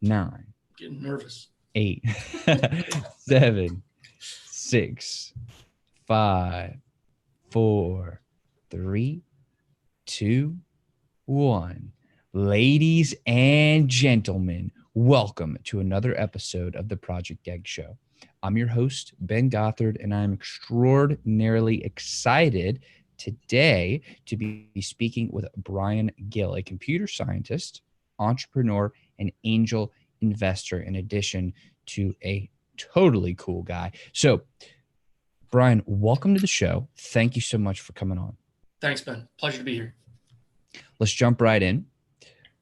9, Getting nervous. 8, 7, 6, 5, 4, 3, 2, 1. Ladies and gentlemen, welcome to another episode of the Project Egg Show. I'm your host, Ben Gothard, and I'm extraordinarily excited today to be speaking with Brian Gill, a computer scientist, entrepreneur, and angel investor, in addition to a totally cool guy. So, Brian, welcome to the show. Thank you so much for coming on. Thanks, Ben. Pleasure to be here. Let's jump right in.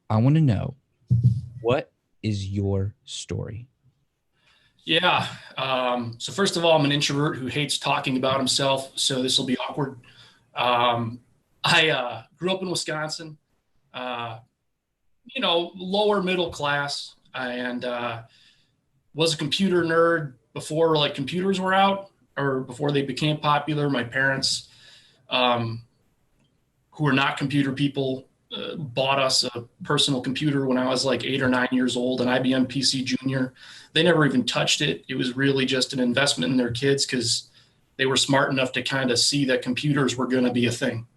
I want to know, what is your story? Yeah. So first of all, I'm an introvert who hates talking about himself, so this will be awkward. I grew up in Wisconsin, lower middle class, and was a computer nerd before like computers were out or before they became popular. My parents, who were not computer people, bought us a personal computer when I was like 8 or 9 years old, an IBM PC Junior. They never even touched it. It was really just an investment in their kids because they were smart enough to kind of see that computers were going to be a thing.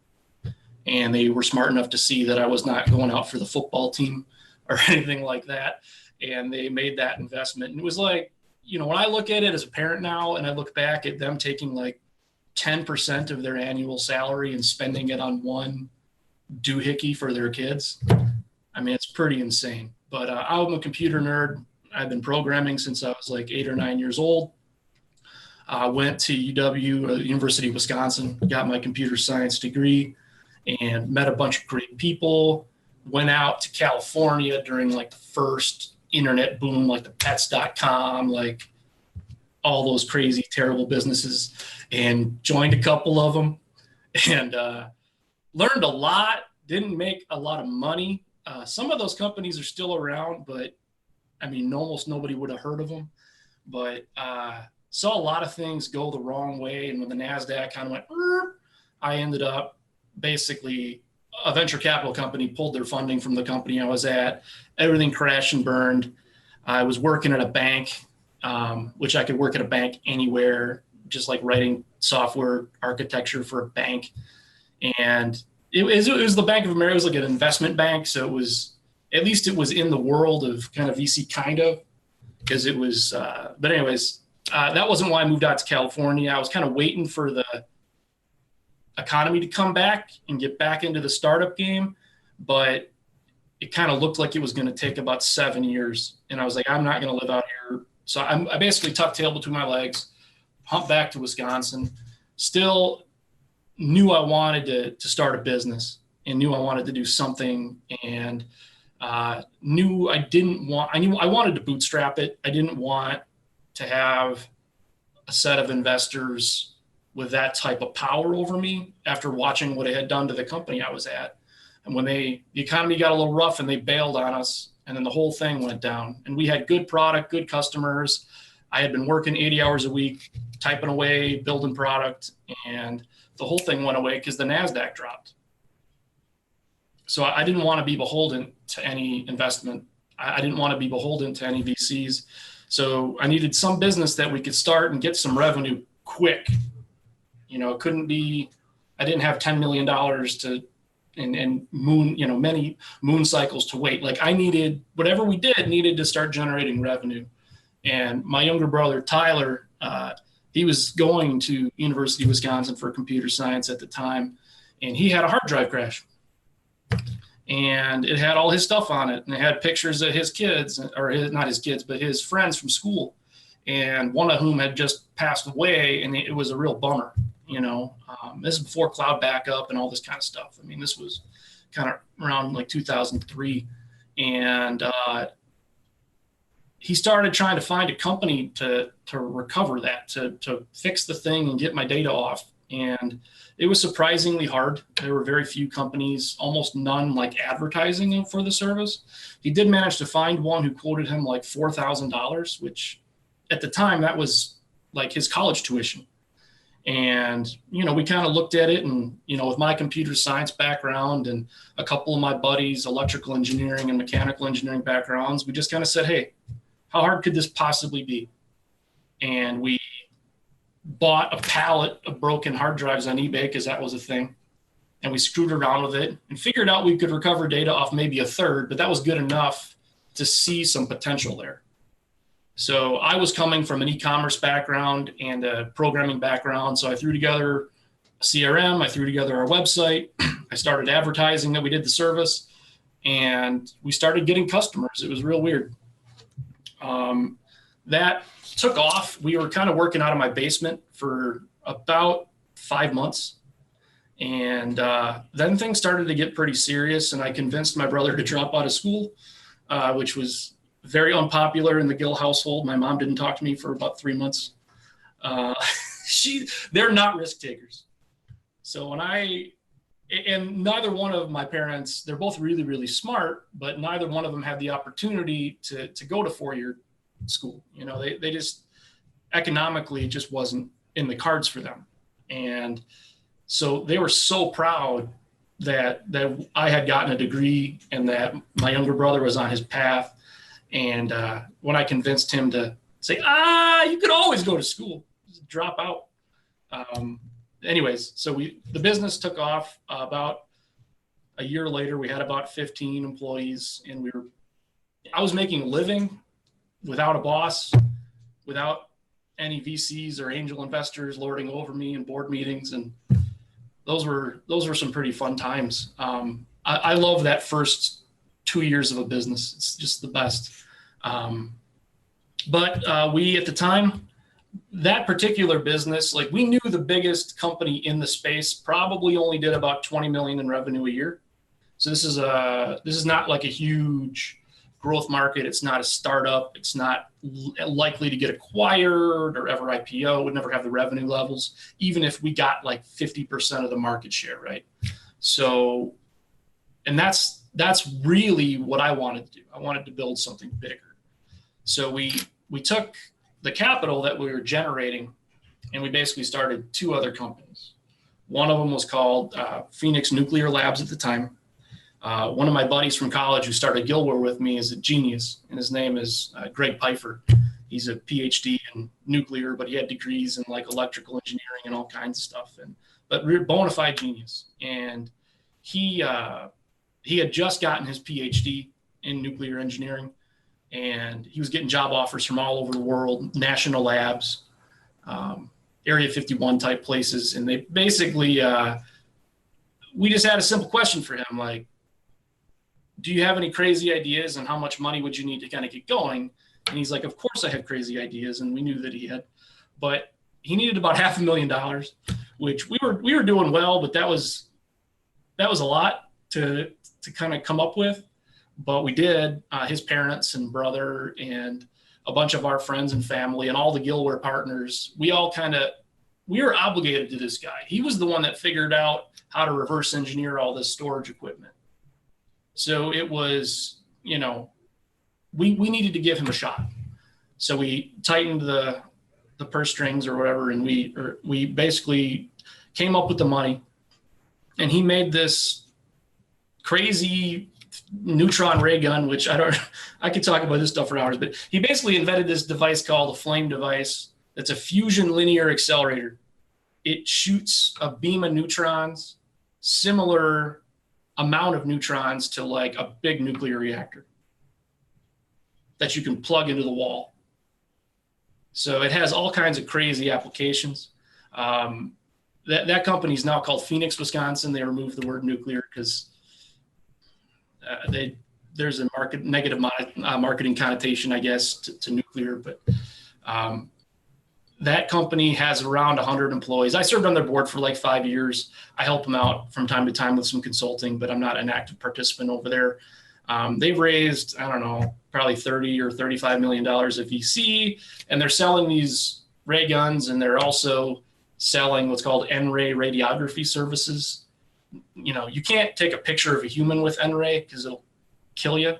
And they were smart enough to see that I was not going out for the football team or anything like that. And they made that investment. And it was like, when I look at it as a parent now and I look back at them taking like 10% of their annual salary and spending it on one doohickey for their kids, I mean, it's pretty insane. But I'm a computer nerd. I've been programming since I was like 8 or 9 years old. I went to UW, University of Wisconsin, got my computer science degree, and met a bunch of great people. Went out to California during like the first internet boom, like the pets.com, like all those crazy, terrible businesses, and joined a couple of them and learned a lot. Didn't make a lot of money. Some of those companies are still around, but I mean, almost nobody would have heard of them. But saw a lot of things go the wrong way. And when the NASDAQ kind of went, I ended up basically a venture capital company pulled their funding from the company I was at. Everything crashed and burned. I was working at a bank, which I could work at a bank anywhere, just like writing software architecture for a bank. And it was the Bank of America. It was like an investment bank. So it was, at least it was in the world of kind of VC kind of, because it was, but anyways, that wasn't why I moved out to California. I was kind of waiting for the economy to come back and get back into the startup game, but it kind of looked like it was going to take about 7 years. And I was like, I'm not going to live out here. So I basically tucked tail between my legs, humped back to Wisconsin, still knew I wanted to start a business and knew I wanted to do something, and knew I wanted to bootstrap it. I didn't want to have a set of investors with that type of power over me after watching what it had done to the company I was at. And when the economy got a little rough and they bailed on us, and then the whole thing went down, and we had good product, good customers. I had been working 80 hours a week, typing away, building product, and the whole thing went away because the NASDAQ dropped. So I didn't want to be beholden to any investment. I didn't want to be beholden to any VCs. So I needed some business that we could start and get some revenue quick. It couldn't be, I didn't have $10 million and many moon cycles to wait. Like I needed, whatever we did needed to start generating revenue. And my younger brother, Tyler, he was going to University of Wisconsin for computer science at the time, and he had a hard drive crash. And it had all his stuff on it, and it had pictures of his kids, or not his kids, but his friends from school, and one of whom had just passed away, and it was a real bummer. This is before cloud backup and all this kind of stuff. I mean, this was kind of around like 2003, and he started trying to find a company to recover that, to fix the thing and get my data off. And it was surprisingly hard. There were very few companies, almost none, like advertising for the service. He did manage to find one who quoted him like $4,000, which at the time that was like his college tuition. And, we kind of looked at it, and, with my computer science background and a couple of my buddies, electrical engineering and mechanical engineering backgrounds, we just kind of said, hey, how hard could this possibly be? And we bought a pallet of broken hard drives on eBay, because that was a thing. And we screwed around with it and figured out we could recover data off maybe a third, but that was good enough to see some potential there. So I was coming from an e-commerce background and a programming background. So I threw together a CRM, I threw together our website, I started advertising that we did the service, and we started getting customers. It was real weird. That took off. We were kind of working out of my basement for about 5 months. And then things started to get pretty serious, and I convinced my brother to drop out of school, which was very unpopular in the Gill household. My mom didn't talk to me for about 3 months. They're not risk takers. So and neither one of my parents, they're both really, really smart, but neither one of them had the opportunity to go to 4-year school. They just, economically, it just wasn't in the cards for them. And so they were so proud that I had gotten a degree and that my younger brother was on his path. And when I convinced him to say, you could always go to school, just drop out. Anyways, so the business took off. About a year later, we had about 15 employees, and I was making a living without a boss, without any VCs or angel investors lording over me in board meetings. And those were some pretty fun times. I love that first 2 years of a business. It's just the best. But we, at the time, that particular business, like, we knew the biggest company in the space probably only did about 20 million in revenue a year. So this is not like a huge growth market. It's not a startup. It's not likely to get acquired or ever IPO. It would never have the revenue levels, even if we got like 50% of the market share, right? So, and that's really what I wanted to do. I wanted to build something bigger. So we took the capital that we were generating, and we basically started 2 other companies. One of them was called Phoenix Nuclear Labs at the time. One of my buddies from college who started Gillware with me is a genius, and his name is Greg Pfeiffer. He's a PhD in nuclear, but he had degrees in like electrical engineering and all kinds of stuff, but bona fide genius. And he had just gotten his PhD in nuclear engineering, and he was getting job offers from all over the world, national labs, Area 51 type places. And they basically, we just had a simple question for him, like, do you have any crazy ideas, and how much money would you need to kind of get going? And he's like, of course I have crazy ideas. And we knew that he had, but he needed about $500,000, which we were doing well, but that was a lot to kind of come up with. But we did. His parents and brother and a bunch of our friends and family and all the Gillware partners, we were obligated to this guy. He was the one that figured out how to reverse engineer all this storage equipment. So it was, we needed to give him a shot. So we tightened the purse strings or whatever, and we basically came up with the money, and he made this crazy neutron ray gun, which I could talk about this stuff for hours, but he basically invented this device called a flame device. That's a fusion linear accelerator. It shoots a beam of neutrons, similar amount of neutrons to like a big nuclear reactor that you can plug into the wall. So it has all kinds of crazy applications. That company is now called Phoenix, Wisconsin. They removed the word nuclear because there's a negative marketing connotation, I guess, to nuclear. But that company has around 100 employees. I served on their board for like 5 years. I help them out from time to time with some consulting, but I'm not an active participant over there. They've raised, I don't know, probably 30 or $35 million of VC, and they're selling these ray guns, and they're also selling what's called N-ray radiography services. You can't take a picture of a human with N-ray because it'll kill you,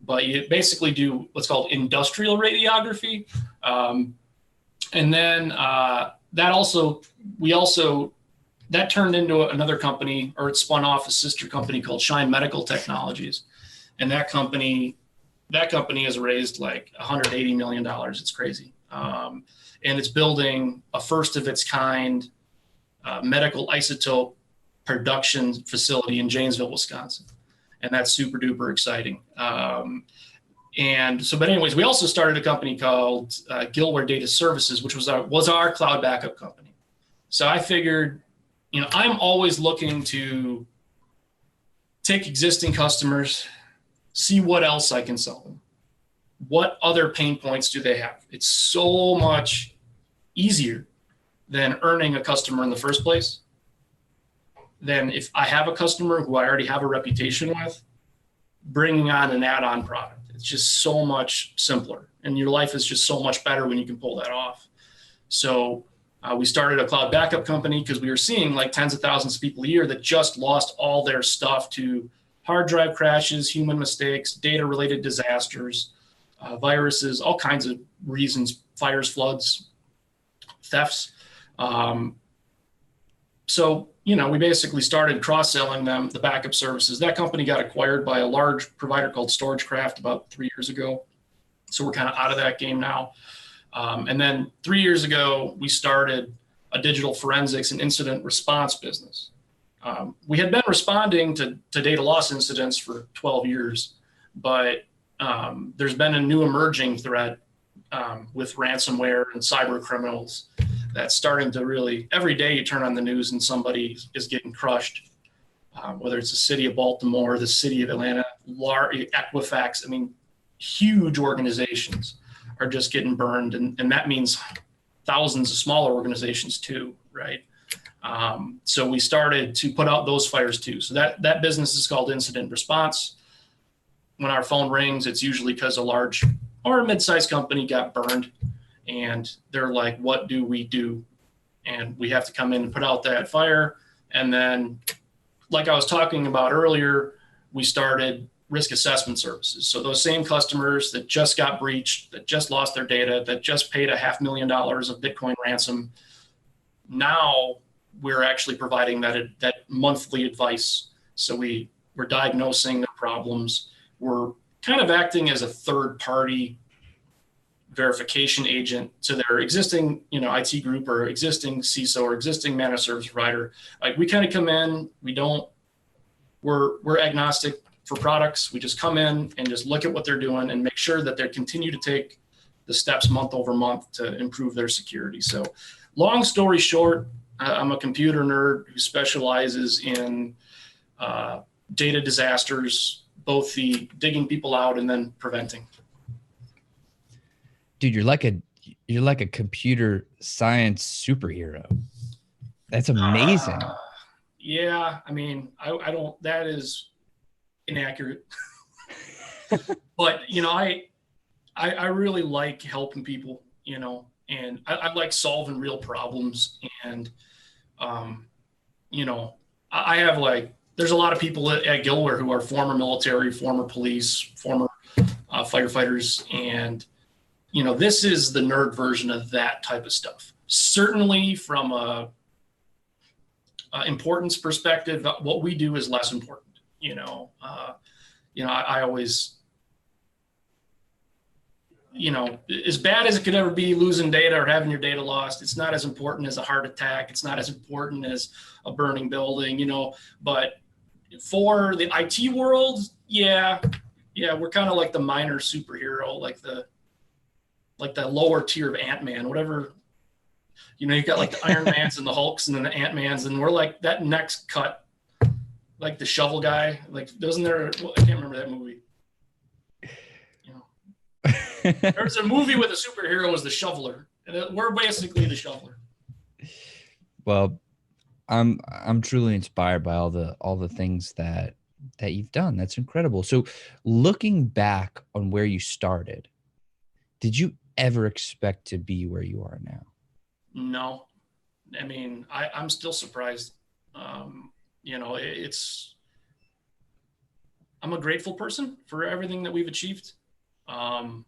but you basically do what's called industrial radiography. And then that turned into another company, or it spun off a sister company called Shine Medical Technologies. And that company has raised like $180 million. It's crazy. And it's building a first of its kind medical isotope production facility in Janesville, Wisconsin. And that's super duper exciting. But anyways, we also started a company called Gillware Data Services, which was our cloud backup company. So I figured, I'm always looking to take existing customers, see what else I can sell them. What other pain points do they have? It's so much easier than earning a customer in the first place. Then if I have a customer who I already have a reputation with, bringing on an add-on product. It's just so much simpler, and your life is just so much better when you can pull that off. So we started a cloud backup company because we were seeing like tens of thousands of people a year that just lost all their stuff to hard drive crashes, human mistakes, data-related disasters, viruses, all kinds of reasons, fires, floods, thefts. So we basically started cross-selling them the backup services. That company got acquired by a large provider called StorageCraft about 3 years ago. So we're kind of out of that game now. And then 3 years ago, we started a digital forensics and incident response business. We had been responding to data loss incidents for 12 years, but there's been a new emerging threat with ransomware and cyber criminals that's starting to really, every day you turn on the news and somebody is getting crushed, whether it's the city of Baltimore, the city of Atlanta, Equifax. I mean, huge organizations are just getting burned. And that means thousands of smaller organizations too, right? So we started to put out those fires too. So that business is called incident response. When our phone rings, it's usually because a large or a mid-sized company got burned, and they're like, what do we do? And we have to come in and put out that fire. And then, like I was talking about earlier, we started risk assessment services. So those same customers that just got breached, that just lost their data, that just paid $500,000 of Bitcoin ransom, now we're actually providing that monthly advice. So we're diagnosing their problems. We're kind of acting as a third party verification agent to their existing, IT group or existing CISO or existing managed service provider. Like, we kind of come in, we're agnostic for products. We just come in and just look at what they're doing and make sure that they continue to take the steps month over month to improve their security. So long story short, I'm a computer nerd who specializes in data disasters, both the digging people out and then preventing. Dude, you're like a computer science superhero. That's amazing. Yeah, I mean, I don't. That is inaccurate. But I really like helping people. And I like solving real problems. And I have there's a lot of people at Gillware who are former military, former police, former firefighters, and this is the nerd version of that type of stuff. Certainly from a importance perspective, what we do is less important. I always, as bad as it could ever be, losing data or having your data lost, it's not as important as a heart attack. It's not as important as a burning building, but for the IT world, yeah, we're kind of like the minor superhero, like the lower tier of Ant-Man, whatever. You've got like the Iron Mans and the Hulks and then the Ant-Mans, and we're like that next cut, like the shovel guy. Like, wasn't there? I can't remember that movie. There was a movie with a superhero was the shoveler, and we're basically the shoveler. Well, I'm truly inspired by all the things that you've done. That's incredible. So, looking back on where you started, did you ever expect to be where you are now? No. I mean, I'm still surprised. I'm a grateful person for everything that we've achieved. I'm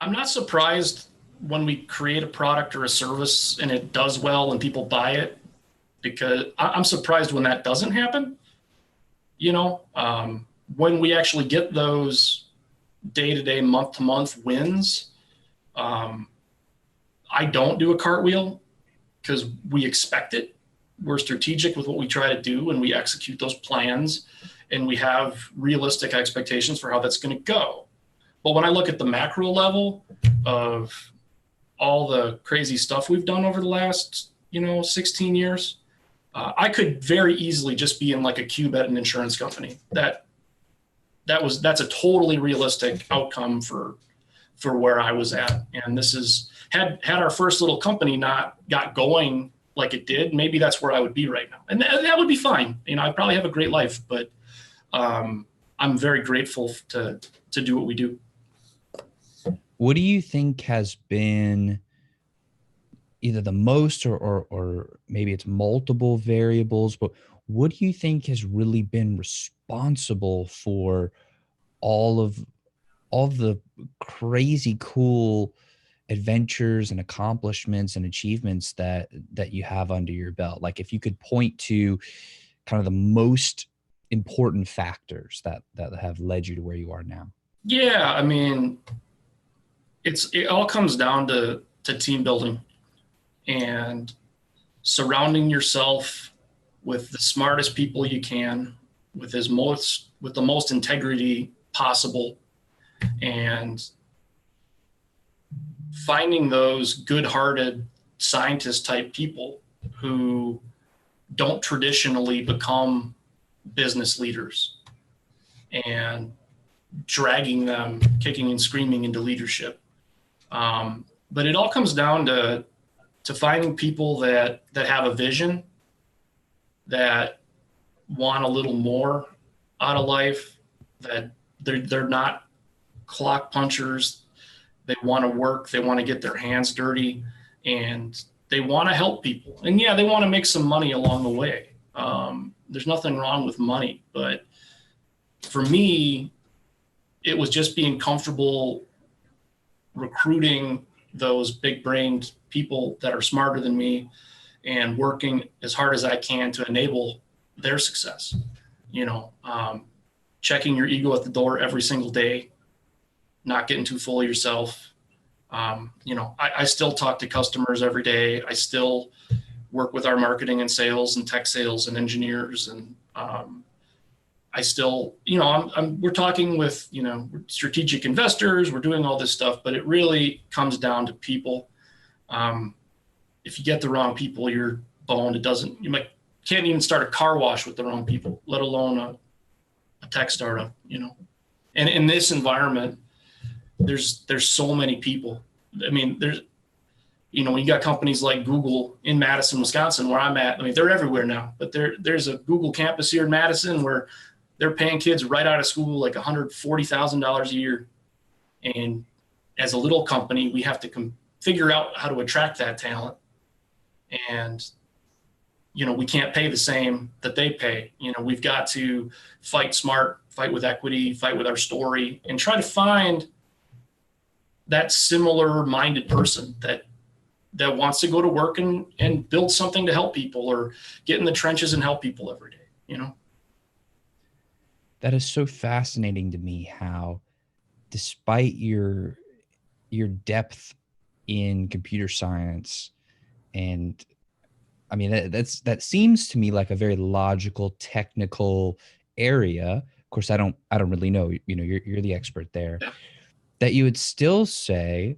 not surprised when we create a product or a service and it does well and people buy it, because I'm surprised when that doesn't happen. When we actually get those day-to-day, month-to-month wins, I don't do a cartwheel because we expect it. We're strategic with what we try to do, and we execute those plans, and we have realistic expectations for how that's going to go. But when I look at the macro level of all the crazy stuff we've done over the last, 16 years, I could very easily just be in like a cube at an insurance company. That's a totally realistic outcome for where I was at. And this is had our first little company not got going like it did, maybe that's where I would be right now. And that would be fine. I'd probably have a great life, but I'm very grateful to do what we do. What do you think has been either the most or maybe it's multiple variables, but what do you think has really been responsible for all of the crazy cool adventures and accomplishments and achievements that you have under your belt? Like if you could point to kind of the most important factors that have led you to where you are now. Yeah, I mean, it all comes down to team building and surrounding yourself with the smartest people you can, with the most integrity possible, and finding those good-hearted scientist type people who don't traditionally become business leaders and dragging them kicking and screaming into leadership. But it all comes down to finding people that have a vision, that want a little more out of life, that they're not clock punchers. They want to work, they want to get their hands dirty, and they want to help people. And yeah, they want to make some money along the way. There's nothing wrong with money, but for me, it was just being comfortable recruiting those big-brained people that are smarter than me and working as hard as I can to enable their success. Checking your ego at the door every single day, not getting too full of yourself. I still talk to customers every day. I still work with our marketing and sales and tech sales and engineers. And I still, we're talking with, strategic investors, we're doing all this stuff, but it really comes down to people. If you get the wrong people, you're boned. Can't even start a car wash with the wrong people, let alone a tech startup, And in this environment, there's so many people. I mean, when you got companies like Google in Madison, Wisconsin, where I'm at, I mean, they're everywhere now, but there's a Google campus here in Madison where they're paying kids right out of school like $140,000 a year. And as a little company, we have to figure out how to attract that talent. And, we can't pay the same that they pay. We've got to fight smart, fight with equity, fight with our story, and try to find that similar minded person that wants to go to work and build something to help people or get in the trenches and help people every day, That is so fascinating to me how despite your depth in computer science, and I mean that seems to me like a very logical technical area. Of course, I don't really know, you're the expert there. Yeah. That you would still say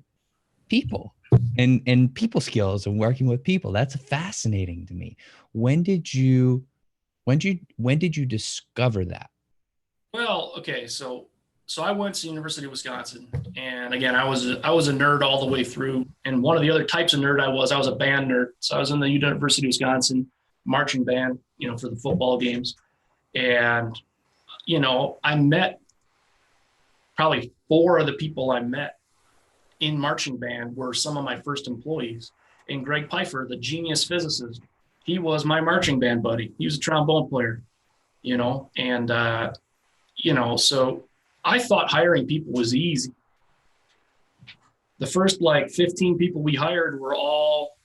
people and people skills and working with people. That's fascinating to me. When did you discover that? Well, okay, so I went to University of Wisconsin, and again, I was a nerd all the way through. And one of the other types of nerd I was a band nerd. So I was in the University of Wisconsin marching band, for the football games. And I met probably 4 of the people I met in marching band were some of my first employees. And Greg Pfeiffer, the genius physicist, he was my marching band buddy. He was a trombone player, and so I thought hiring people was easy. the first like 15 people we hired were all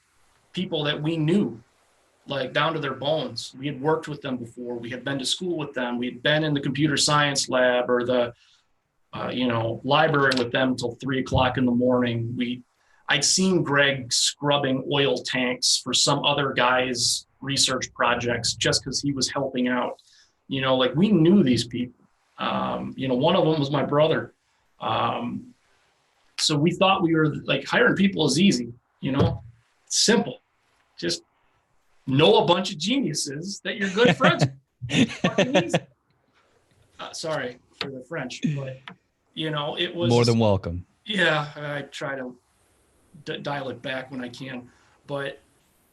people that we knew, like down to their bones. We had worked with them before. We had been to school with them. We had been in the computer science lab or the library with them till 3 o'clock in the morning. I'd seen Greg scrubbing oil tanks for some other guy's research projects just because he was helping out. Like we knew these people. One of them was my brother. So we thought we were like hiring people is easy, it's simple. Just know a bunch of geniuses that you're good friends with. Fucking easy. Sorry for the French, but it was more than welcome. Yeah, I try to dial it back when I can, but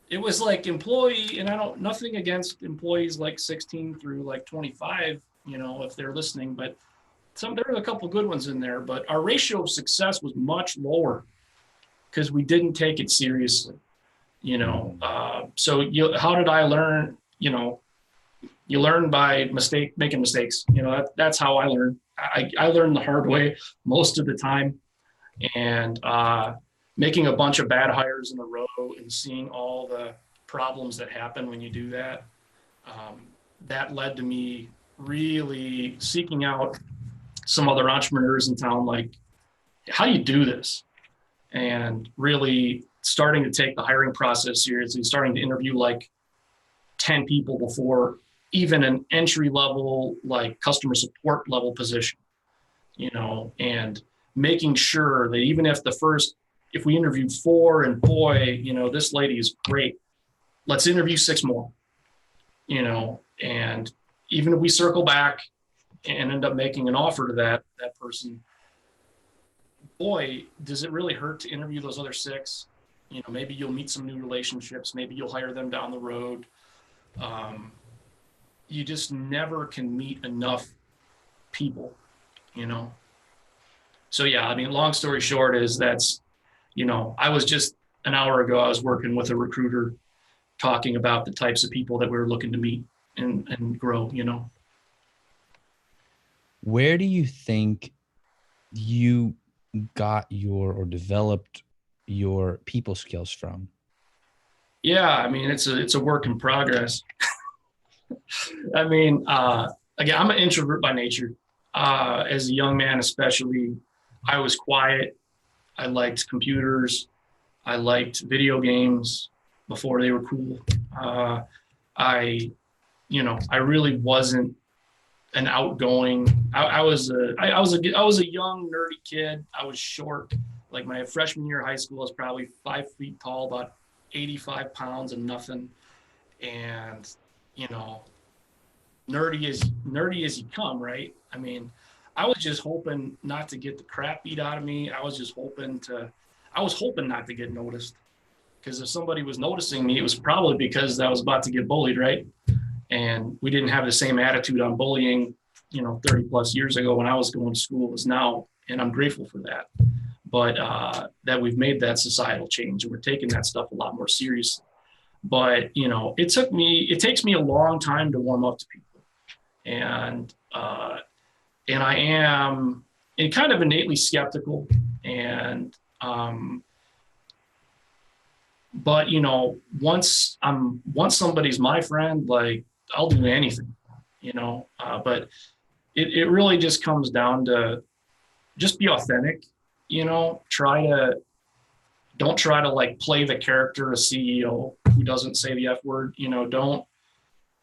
it was like employee, and nothing against employees like 16 through like 25, if they're listening, but there were a couple good ones in there, but our ratio of success was much lower because we didn't take it seriously, so how did I learn? You learn by making mistakes. That's how I learned. I learned the hard way most of the time, and making a bunch of bad hires in a row and seeing all the problems that happen when you do that, that led to me really seeking out some other entrepreneurs in town, like, how do you do this? And really starting to take the hiring process seriously, starting to interview like 10 people before even an entry level, like customer support level position, and making sure that even if we interviewed 4 and boy, this lady is great, let's interview 6 more, and even if we circle back and end up making an offer to that person, boy, does it really hurt to interview those other 6? Maybe you'll meet some new relationships, maybe you'll hire them down the road. You just never can meet enough people, So yeah, long story short is I was just an hour ago, I was working with a recruiter talking about the types of people that we were looking to meet and grow, Where do you think you got or developed your people skills from? Yeah, it's a work in progress. Again, I'm an introvert by nature. As a young man, especially, I was quiet. I liked computers. I liked video games before they were cool. I really wasn't an outgoing. I was a young nerdy kid. I was short. Like my freshman year of high school, I was probably 5 feet tall, about 85 pounds and nothing. And nerdy as you come, right? I was just hoping not to get the crap beat out of me. I was hoping not to get noticed, because if somebody was noticing me, it was probably because I was about to get bullied, right? And we didn't have the same attitude on bullying, 30 plus years ago when I was going to school as now. And I'm grateful for that. But that we've made that societal change and we're taking that stuff a lot more seriously. But, it takes me a long time to warm up to people. And I am kind of innately skeptical. And, but, once somebody's my friend, like I'll do anything, but it really just comes down to just be authentic, don't try to like play the character of CEO who doesn't say the F word, don't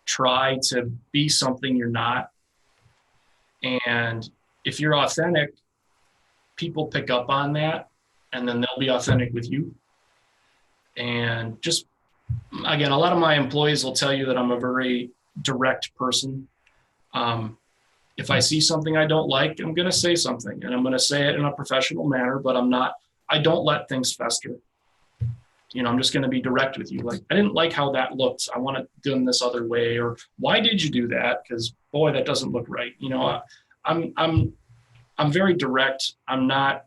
try to be something you're not. And if you're authentic, people pick up on that and then they'll be authentic with you. And just, again, a lot of my employees will tell you that I'm a very direct person. If I see something I don't like, I'm going to say something, and I'm going to say it in a professional manner, but I don't let things fester. I'm just going to be direct with you. Like, I didn't like how that looked. I want to do them this other way, or why did you do that? Because boy, that doesn't look right. I'm very direct. I'm not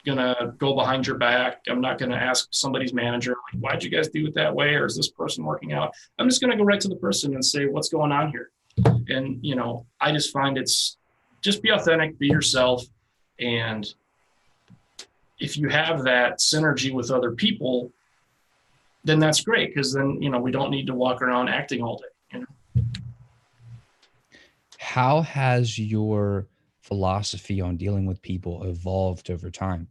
going to go behind your back. I'm not going to ask somebody's manager, like, why'd you guys do it that way? Or is this person working out? I'm just going to go right to the person and say, what's going on here? And, I just find just be authentic, be yourself. And, if you have that synergy with other people, then that's great, because then, we don't need to walk around acting all day. How has your philosophy on dealing with people evolved over time?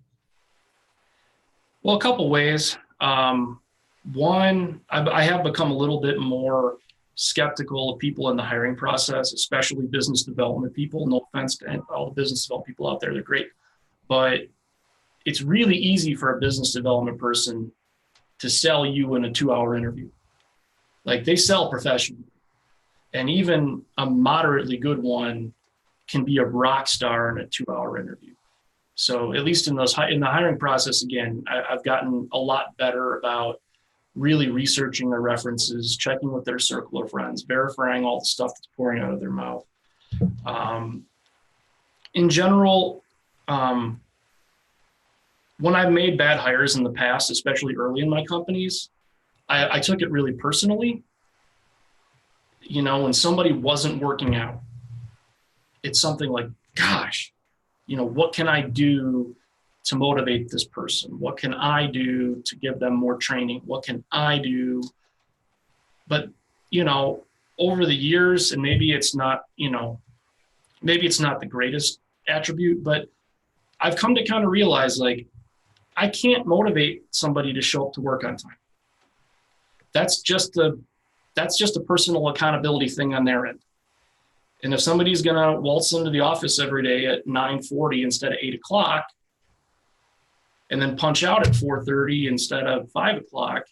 Well, a couple ways. One, I have become a little bit more skeptical of people in the hiring process, especially business development people. No offense to all the business development people out there, they're great. But it's really easy for a business development person to sell you in a 2-hour interview. Like, they sell professionally. And even a moderately good one can be a rock star in a 2-hour interview. So at least in the hiring process, again, I've gotten a lot better about really researching their references, checking with their circle of friends, verifying all the stuff that's pouring out of their mouth. In general, when I've made bad hires in the past, especially early in my companies, I took it really personally. When somebody wasn't working out, it's something like, gosh, what can I do to motivate this person? What can I do to give them more training? What can I do? But, over the years, and maybe it's not the greatest attribute, but I've come to kind of realize, like, I can't motivate somebody to show up to work on time. That's just a personal accountability thing on their end. And if somebody's going to waltz into the office every day at 9:40 instead of 8 o'clock, and then punch out at 4:30 instead of 5 o'clock,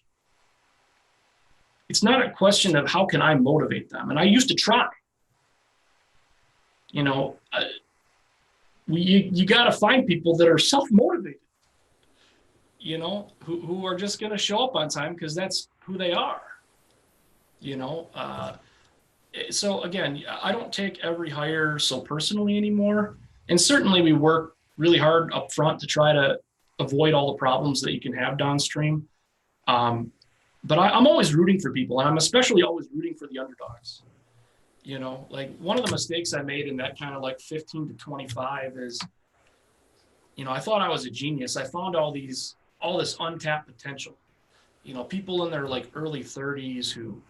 it's not a question of how can I motivate them. And I used to try. You got to find people that are self-motivated, who are just going to show up on time because that's who they are. So again, I don't take every hire so personally anymore. And certainly we work really hard up front to try to avoid all the problems that you can have downstream. But I'm always rooting for people, and I'm especially always rooting for the underdogs. Like, one of the mistakes I made in that kind of like 15 to 25 is, I thought I was a genius. I found all this untapped potential. People in their like early 30s who,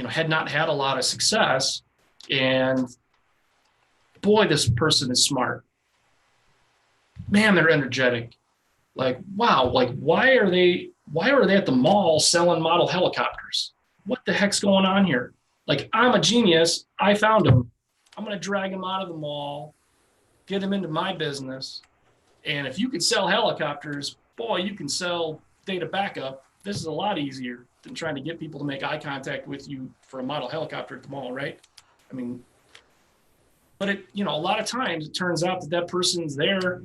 had not had a lot of success, and boy, this person is smart. Man, they're energetic. Like, wow, like why are they at the mall selling model helicopters? What the heck's going on here? Like, I'm a genius. I found him. I'm going to drag him out of the mall, get him into my business. And if you could sell helicopters, boy, you can sell data backup. This is a lot easier than trying to get people to make eye contact with you for a model helicopter at the mall, right? I mean, but a lot of times it turns out that person's there,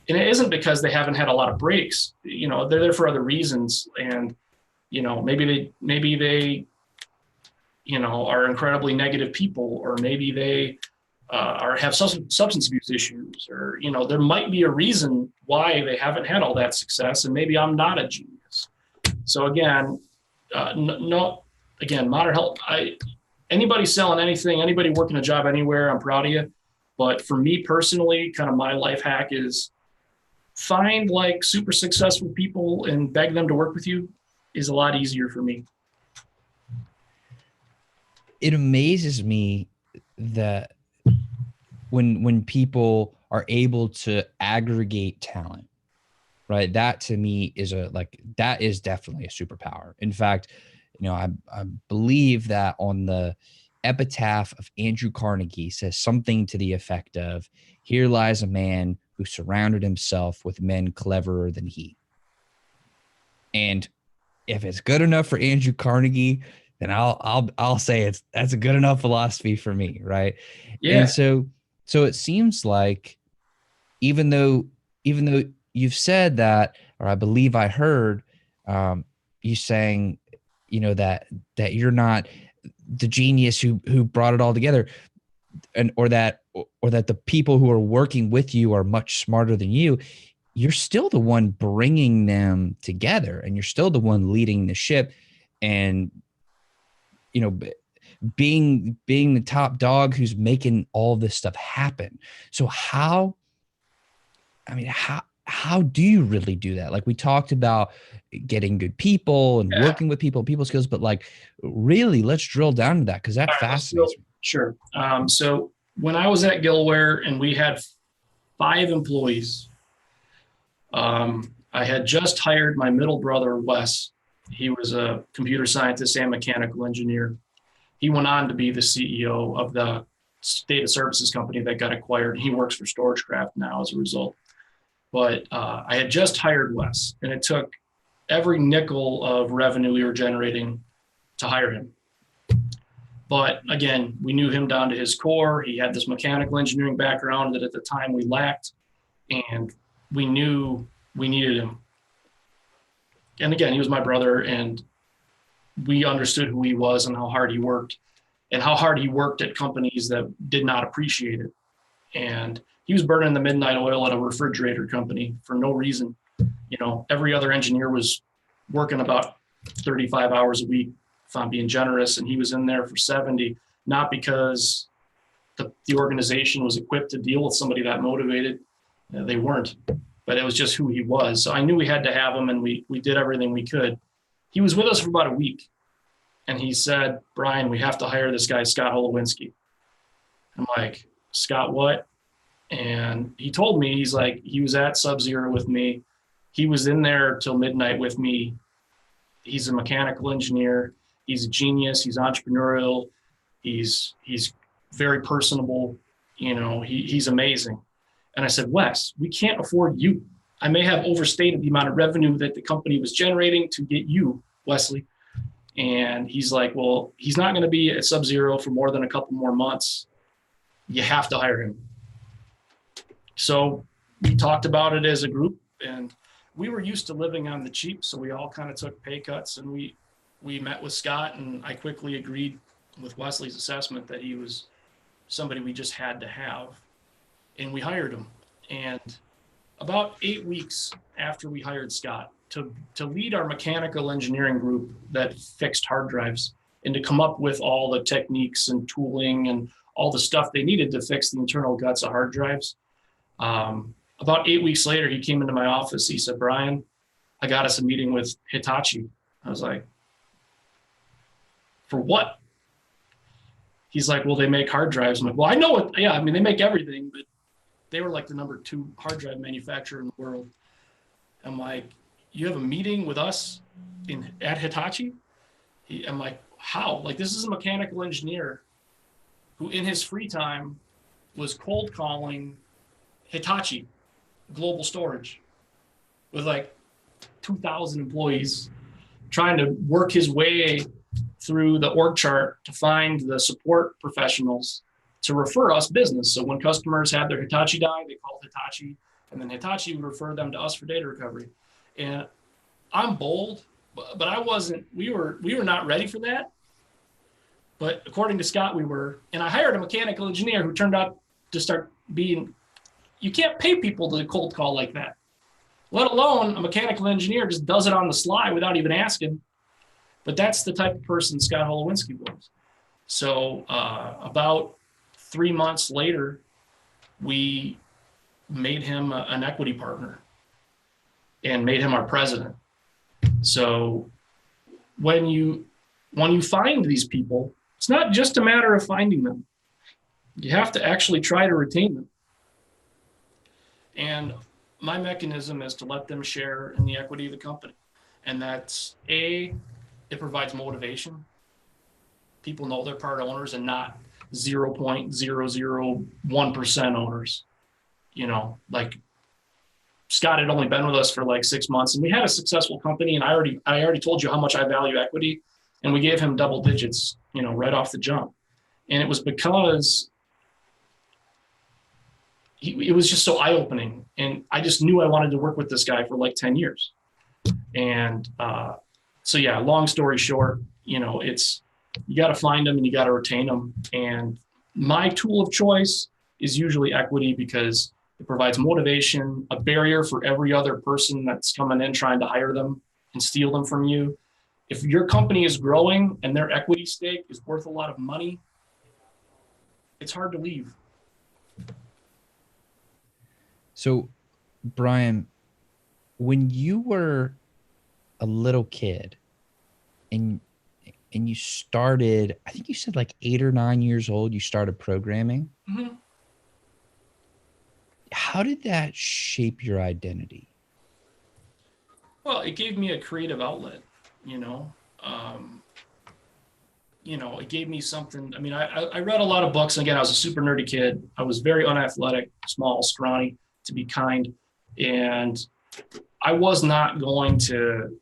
and it isn't because they haven't had a lot of breaks. They're there for other reasons, and maybe they are incredibly negative people, or maybe they have substance abuse issues, or there might be a reason why they haven't had all that success, and maybe I'm not a genius. So again, modern health. Anybody selling anything, anybody working a job anywhere, I'm proud of you. But for me personally, kind of my life hack is find like super successful people and beg them to work with you is a lot easier for me. It amazes me that when people are able to aggregate talent, right? That to me is that is definitely a superpower. In fact, I believe that on the epitaph of Andrew Carnegie says something to the effect of, "Here lies a man who surrounded himself with men cleverer than he." And if it's good enough for Andrew Carnegie, then I'll say that's a good enough philosophy for me, right? Yeah. And so it seems like even though you've said that, or I believe I heard you saying, that you're not the genius who brought it all together, or that the people who are working with you are much smarter than you. You're still the one bringing them together, and you're still the one leading the ship, and being the top dog who's making all this stuff happen. So how how do you really do that? Like we talked about getting good people and Yeah. working with people, people skills, but like really let's drill down to that because that All right, fascinates me. sure. So when I was at Gillware and we had 5 employees, I had just hired my middle brother, Wes. He was a computer scientist and mechanical engineer. He went on to be the CEO of the data services company that got acquired. He works for StorageCraft now as a result. But I had just hired Wes, and it took every nickel of revenue we were generating to hire him. But again, we knew him down to his core. He had this mechanical engineering background that at the time we lacked, and we knew we needed him. And again, he was my brother, and we understood who he was and how hard he worked, and how hard he worked at companies that did not appreciate it. And he was burning the midnight oil at a refrigerator company for no reason. You know, every other engineer was working about 35 hours a week, if I'm being generous, and he was in there for 70, not because the organization was equipped to deal with somebody that motivated. They weren't, but it was just who he was. So I knew we had to have him, and we did everything we could. He was with us for about a week, and he said, "Brian, we have to hire this guy, Scott Holowinski." I'm like, "Scott what?" And he told me, he's like, he was at Sub-Zero with me. He was in there till midnight with me. He's a mechanical engineer. He's a genius. He's entrepreneurial. He's very personable. You know, he's amazing. And I said, "Wes, we can't afford you. I may have overstated the amount of revenue that the company was generating to get you, Wesley." And he's like, "Well, he's not going to be at Sub-Zero for more than a couple more months. You have to hire him." So we talked about it as a group, and we were used to living on the cheap. So we all kind of took pay cuts, and we met with Scott, and I quickly agreed with Wesley's assessment that he was somebody we just had to have. And we hired him. And about 8 weeks after we hired Scott to lead our mechanical engineering group that fixed hard drives and to come up with all the techniques and tooling and all the stuff they needed to fix the internal guts of hard drives. About 8 weeks later, he came into my office. He said, "Brian, I got us a meeting with Hitachi." I was like, "For what?" He's like, "Well, they make hard drives." I'm like, "Well, I know it. Yeah, I mean, they make everything, but they were like the #2 hard drive manufacturer in the world." I'm like, "You have a meeting with us at Hitachi?" I'm like, "How?" Like, this is a mechanical engineer who in his free time was cold calling Hitachi Global Storage with like 2,000 employees, trying to work his way through the org chart to find the support professionals to refer us business. So when customers had their Hitachi die, they called Hitachi, and then Hitachi would refer them to us for data recovery. And I'm bold, but I wasn't. We were not ready for that. But according to Scott, we were. And I hired a mechanical engineer who turned out to start being. You can't pay people to cold call like that, let alone a mechanical engineer just does it on the sly without even asking. But that's the type of person Scott Holowinski was. So about 3 months later, we made him an equity partner and made him our president. So when you find these people, it's not just a matter of finding them. You have to actually try to retain them. And my mechanism is to let them share in the equity of the company. And that's it provides motivation. People know they're part owners and not 0.001% owners. You know, like Scott had only been with us for like 6 months, and we had a successful company. And I already told you how much I value equity, and we gave him double digits, you know, right off the jump. And it was because it was just so eye-opening, and I just knew I wanted to work with this guy for like 10 years. And so yeah, long story short, you know, you got to find them and you got to retain them. And my tool of choice is usually equity, because it provides motivation, a barrier for every other person that's coming in trying to hire them and steal them from you. If your company is growing and their equity stake is worth a lot of money, it's hard to leave. So, Brian, When you were a little kid and you started, I think you said like 8 or 9 years old, you started programming. Mm-hmm. How did that shape your identity? Well, it gave me a creative outlet, you know. Um, it gave me something. I mean, I read a lot of books. And again, I was a super nerdy kid. I was very unathletic, small, scrawny, to be kind. And I was not going to,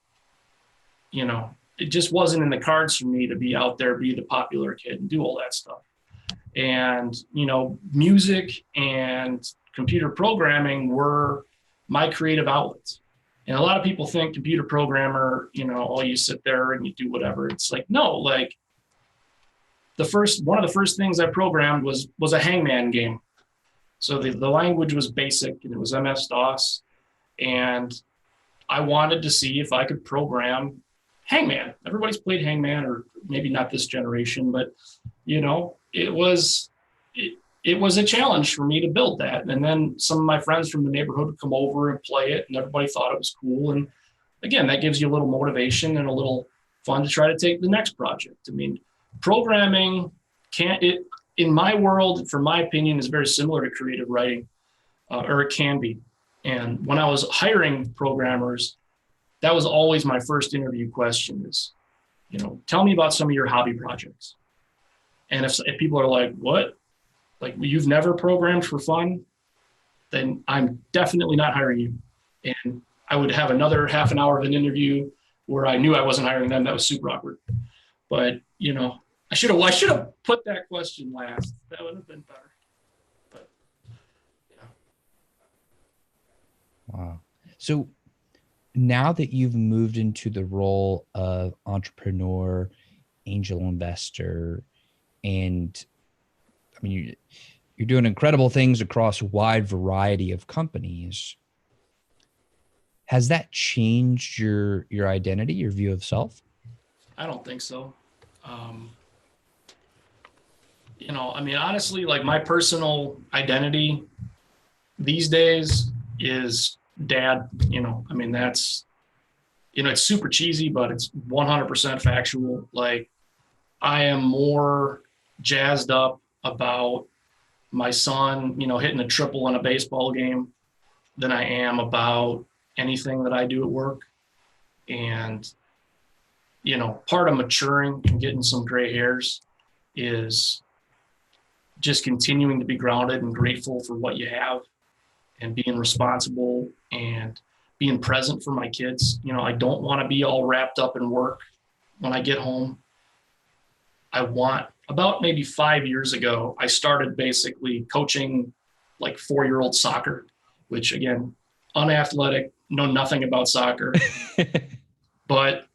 it just wasn't in the cards for me to be out there, be the popular kid and do all that stuff. And, music and computer programming were my creative outlets. And a lot of people think computer programmer, oh, you sit there and you do whatever. It's like, no, like one of the first things I programmed was a hangman game. So the language was basic and it was MS-DOS. And I wanted to see if I could program hangman. Everybody's played hangman, or maybe not this generation, but it was a challenge for me to build that. And then some of my friends from the neighborhood would come over and play it, and everybody thought it was cool. And again, that gives you a little motivation and a little fun to try to take the next project. I mean, programming in my world, for my opinion, is very similar to creative writing, or it can be. And when I was hiring programmers, that was always my first interview question is, tell me about some of your hobby projects. And if people are like, what? Like, you've never programmed for fun? Then I'm definitely not hiring you. And I would have another half an hour of an interview where I knew I wasn't hiring them. That was super awkward. But, I should have put that question last. That would have been better. But, yeah. Wow. So now that you've moved into the role of entrepreneur, angel investor, and I mean, you're doing incredible things across a wide variety of companies. Has that changed your identity, your view of self? I don't think so. I mean, honestly, like my personal identity these days is dad. I mean, that's, it's super cheesy, but it's 100% factual. Like, I am more jazzed up about my son, hitting a triple in a baseball game than I am about anything that I do at work. And, part of maturing and getting some gray hairs is just continuing to be grounded and grateful for what you have and being responsible and being present for my kids. I don't want to be all wrapped up in work when I get home. About maybe 5 years ago, I started basically coaching like 4-year-old soccer, which again, unathletic, know nothing about soccer, but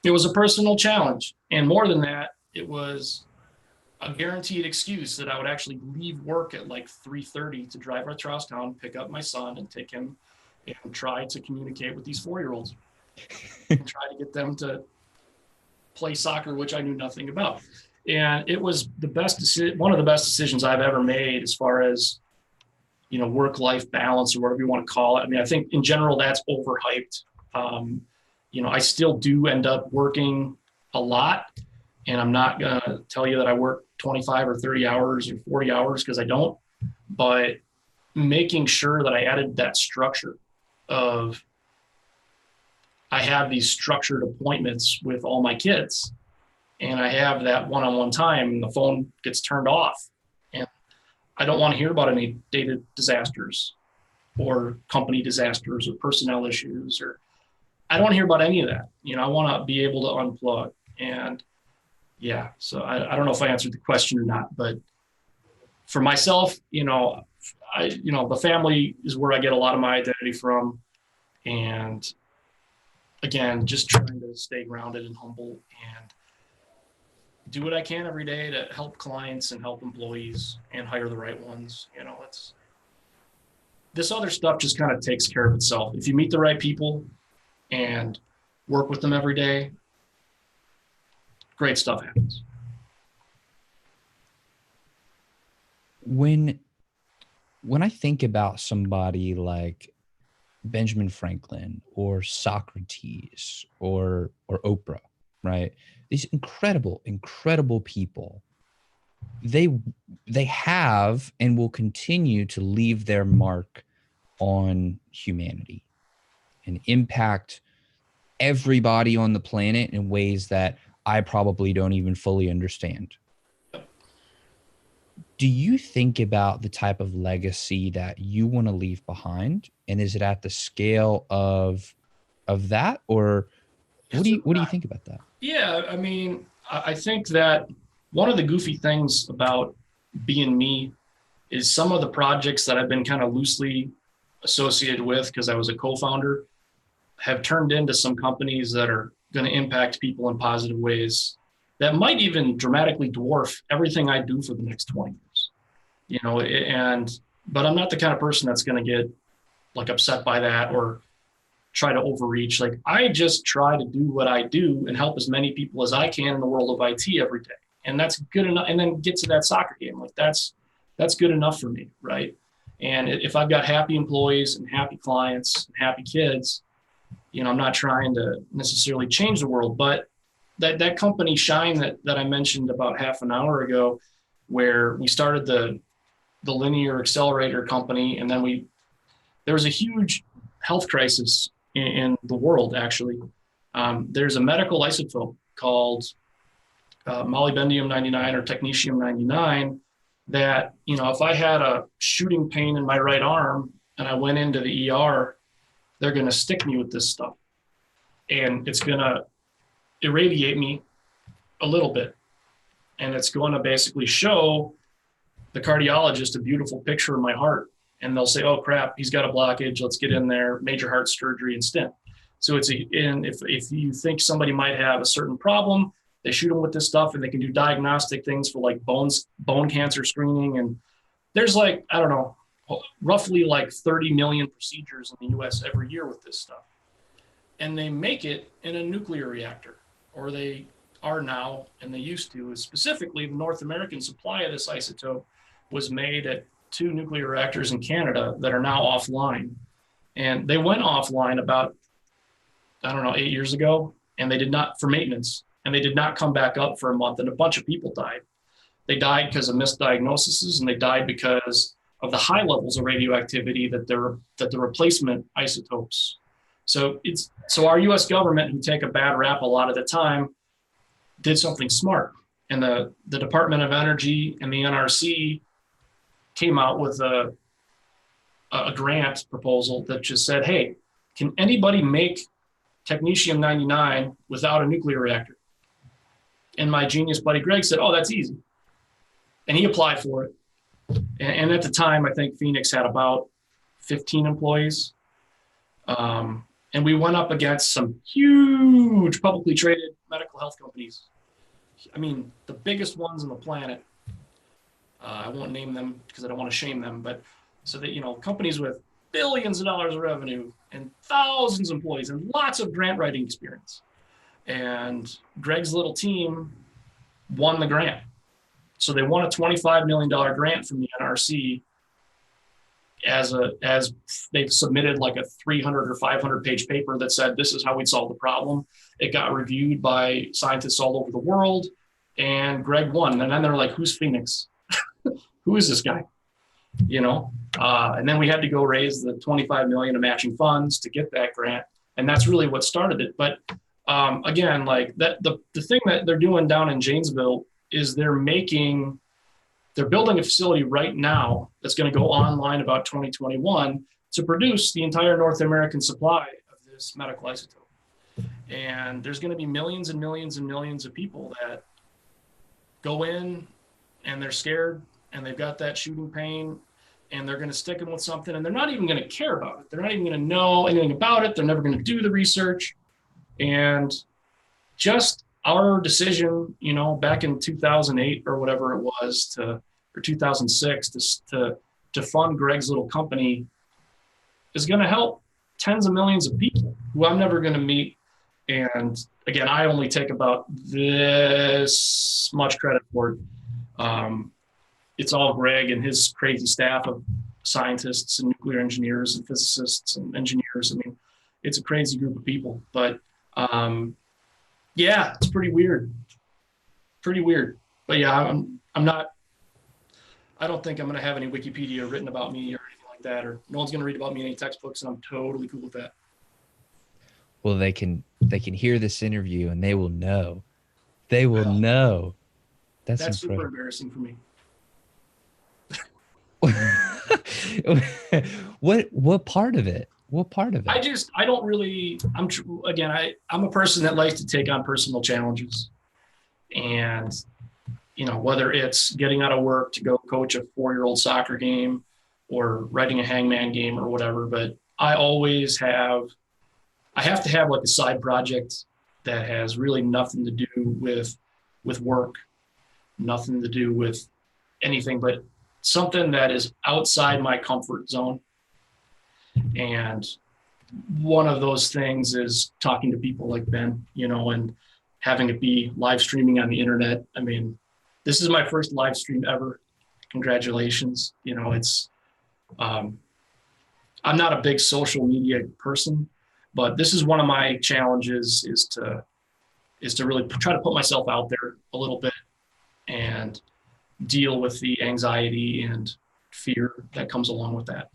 it was a personal challenge. And more than that, it was a guaranteed excuse that I would actually leave work at like 3:30 to drive to Charlestown, pick up my son and take him and try to communicate with these 4-year-olds and try to get them to play soccer, which I knew nothing about. And it was one of the best decisions I've ever made as far as, work-life balance or whatever you want to call it. I mean, I think in general that's overhyped. I still do end up working a lot, and I'm not going to tell you that I work 25 or 30 hours or 40 hours because I don't, but making sure that I added that structure of I have these structured appointments with all my kids, and I have that one-on-one time, and the phone gets turned off, and I don't want to hear about any data disasters or company disasters or personnel issues, or I don't want to hear about any of that. I want to be able to unplug. And yeah, so I don't know if I answered the question or not, but for myself, the family is where I get a lot of my identity from. And again, just trying to stay grounded and humble and do what I can every day to help clients and help employees and hire the right ones. This other stuff just kind of takes care of itself. If you meet the right people and work with them every day, great stuff happens. When I think about somebody like Benjamin Franklin or Socrates or Oprah, right? These incredible people, they have and will continue to leave their mark on humanity and impact everybody on the planet in ways that I probably don't even fully understand. Do you think about the type of legacy that you want to leave behind? And is it at the scale of that, or what do you think about that? Yeah, I mean, I think that one of the goofy things about being me is some of the projects that I've been kind of loosely associated with because I was a co-founder have turned into some companies that are going to impact people in positive ways that might even dramatically dwarf everything I do for the next 20 years. You know, but I'm not the kind of person that's going to get like upset by that or try to overreach. Like, I just try to do what I do and help as many people as I can in the world of IT every day. And that's good enough. And then get to that soccer game. Like, that's good enough for me. Right. And if I've got happy employees and happy clients and happy kids, you know, I'm not trying to necessarily change the world, but that company Shine that I mentioned about half an hour ago, where we started the linear accelerator company. And then there was a huge health crisis in the world, actually. There's a medical isotope called molybdenum 99 or technetium 99 that, you know, if I had a shooting pain in my right arm and I went into the ER, they're going to stick me with this stuff. And it's going to irradiate me a little bit. And it's going to basically show the cardiologist a beautiful picture of my heart. And they'll say, oh, crap, he's got a blockage. Let's get in there, major heart surgery and stent. So and if you think somebody might have a certain problem, they shoot them with this stuff and they can do diagnostic things for like bone cancer screening. And there's like, I don't know, roughly like 30 million procedures in the US every year with this stuff. And they make it in a nuclear reactor, or they are now, and they used to. Specifically, the North American supply of this isotope was made at 2 nuclear reactors in Canada that are now offline. And they went offline about, I don't know, 8 years ago, and they did not, for maintenance, and they did not come back up for a month, and a bunch of people died. They died because of misdiagnoses, and they died because of the high levels of radioactivity that the replacement isotopes. So our US government, who take a bad rap a lot of the time, did something smart. And the Department of Energy and the NRC came out with a grant proposal that just said, hey, can anybody make technetium 99 without a nuclear reactor? And my genius buddy Greg said, oh, that's easy. And he applied for it. And at the time, I think Phoenix had about 15 employees. And we went up against some huge publicly traded medical health companies. I mean, the biggest ones on the planet. I won't name them because I don't want to shame them, but so that, you know, companies with billions of dollars of revenue and thousands of employees and lots of grant writing experience. And Greg's little team won the grant. So they won a $25 million grant from the NRC as they've submitted like a 300 or 500 page paper that said, this is how we'd solve the problem. It got reviewed by scientists all over the world, and Greg won. And then they're like, who's Phoenix? Who is this guy? You know? And then we had to go raise the 25 million of matching funds to get that grant. And that's really what started it. But again, like that, the thing that they're doing down in Janesville is they're building a facility right now that's going to go online about 2021 to produce the entire North American supply of this medical isotope. And there's going to be millions and millions and millions of people that go in and they're scared and they've got that shooting pain and they're going to stick them with something and they're not even going to care about it. They're not even going to know anything about it. They're never going to do the research. And just our decision, you know, back in 2008 or whatever it was or 2006 to fund Greg's little company is going to help tens of millions of people who I'm never going to meet. And again, I only take about this much credit for it. It's all Greg and his crazy staff of scientists and nuclear engineers and physicists and engineers. I mean, it's a crazy group of people, but yeah, it's pretty weird. Pretty weird. But yeah, I'm not, I don't think I'm going to have any Wikipedia written about me or anything like that, or no one's going to read about me in any textbooks, and I'm totally cool with that. Well, they can hear this interview and they will know. They will know. That's super embarrassing for me. What part of it? What part of it? I don't really, I'm a person that likes to take on personal challenges. And, you know, whether it's getting out of work to go coach a 4-year-old soccer game or writing a hangman game or whatever, but I have to have like a side project that has really nothing to do with work, nothing to do with anything, but something that is outside my comfort zone. And one of those things is talking to people like Ben, you know, and having it be live streaming on the internet. I mean, this is my first live stream ever. Congratulations. You know, it's, I'm not a big social media person, but this is one of my challenges is to really try to put myself out there a little bit and deal with the anxiety and fear that comes along with that.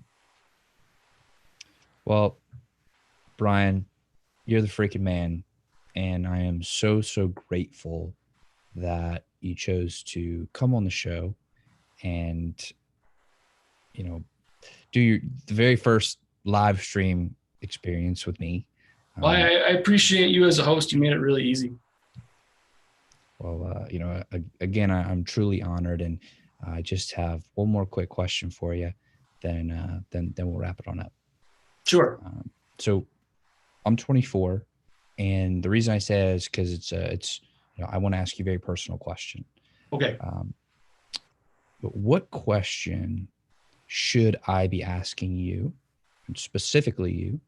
Well, Brian, you're the freaking man. And I am so, so grateful that you chose to come on the show and, you know, do the very first live stream experience with me. Well, I appreciate you as a host. You made it really easy. Well, you know, again, I'm truly honored, and I just have one more quick question for you, then we'll wrap it on up. Sure. So I'm 24, and the reason I say is because it's you know, I want to ask you a very personal question. Okay. But what question should I be asking you, and specifically you,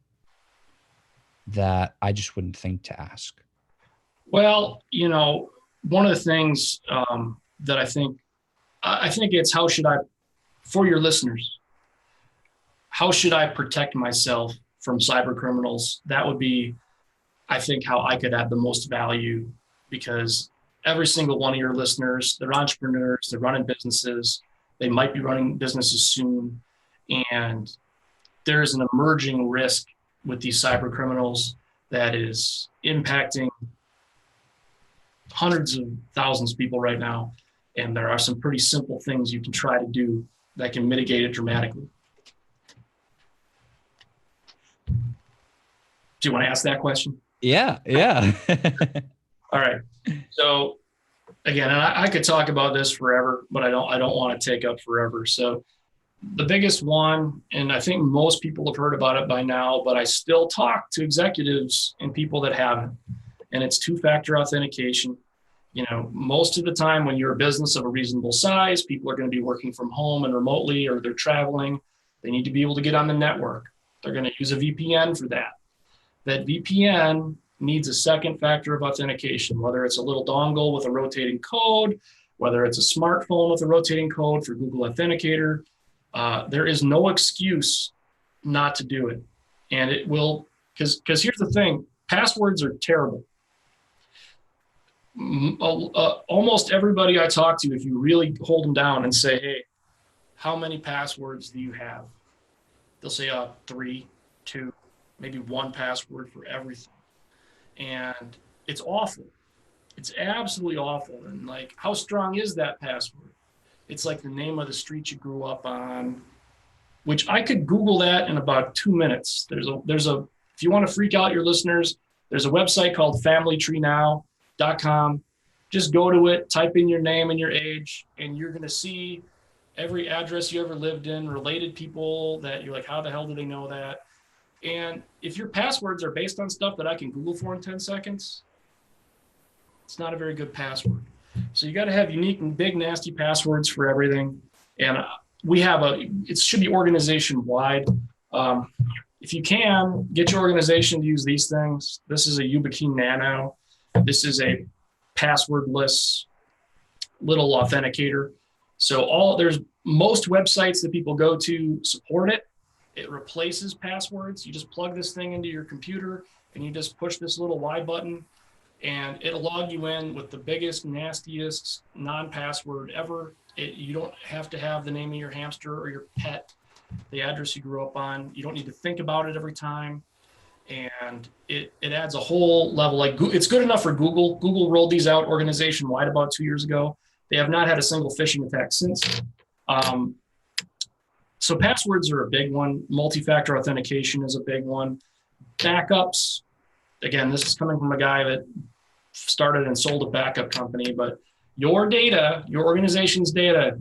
that I just wouldn't think to ask? Well, you know, one of the things that I think it's how should I, for your listeners, how should I protect myself from cyber criminals? That would be, I think, how I could add the most value, because every single one of your listeners, they're entrepreneurs, they're running businesses, they might be running businesses soon, and there's an emerging risk with these cyber criminals that is impacting hundreds of thousands of people right now. And there are some pretty simple things you can try to do that can mitigate it dramatically. Do you want to ask that question? Yeah. All right. So again, and I could talk about this forever, but I don't want to take up forever. So the biggest one, and I think most people have heard about it by now, but I still talk to executives and people that haven't, and it's two-factor authentication. You know, most of the time when you're a business of a reasonable size, people are going to be working from home and remotely, or they're traveling. They need to be able to get on the network. They're going to use a VPN for that. That VPN needs a second factor of authentication, whether it's a little dongle with a rotating code, whether it's a smartphone with a rotating code for Google Authenticator. There is no excuse not to do it. And it will, because here's the thing, passwords are terrible. Almost everybody I talk to, if you really hold them down and say, hey, how many passwords do you have? They'll say 3, 2, maybe 1 password for everything. And it's awful. It's absolutely awful. And like, how strong is that password? It's like the name of the street you grew up on, which I could Google that in about 2 minutes. There's a, if you want to freak out your listeners, there's a website called familytreenow.com. Just go to it, type in your name and your age, and you're going to see every address you ever lived in, related people that you're like, how the hell do they know that? And if your passwords are based on stuff that I can Google for in 10 seconds, it's not a very good password. So you got to have unique and big, nasty passwords for everything. And we have it should be organization wide. If you can, get your organization to use these things. This is a YubiKey Nano. This is a passwordless little authenticator. So there's most websites that people go to support it. It replaces passwords. You just plug this thing into your computer and you just push this little Y button and it'll log you in with the biggest, nastiest non-password ever. You don't have to have the name of your hamster or your pet, the address you grew up on. You don't need to think about it every time. And it adds a whole level. Like, it's good enough for Google. Google rolled these out organization-wide about 2 years ago. They have not had a single phishing attack since. So passwords are a big one. Multi-factor authentication is a big one. Backups. Again, this is coming from a guy that started and sold a backup company, but your data, your organization's data,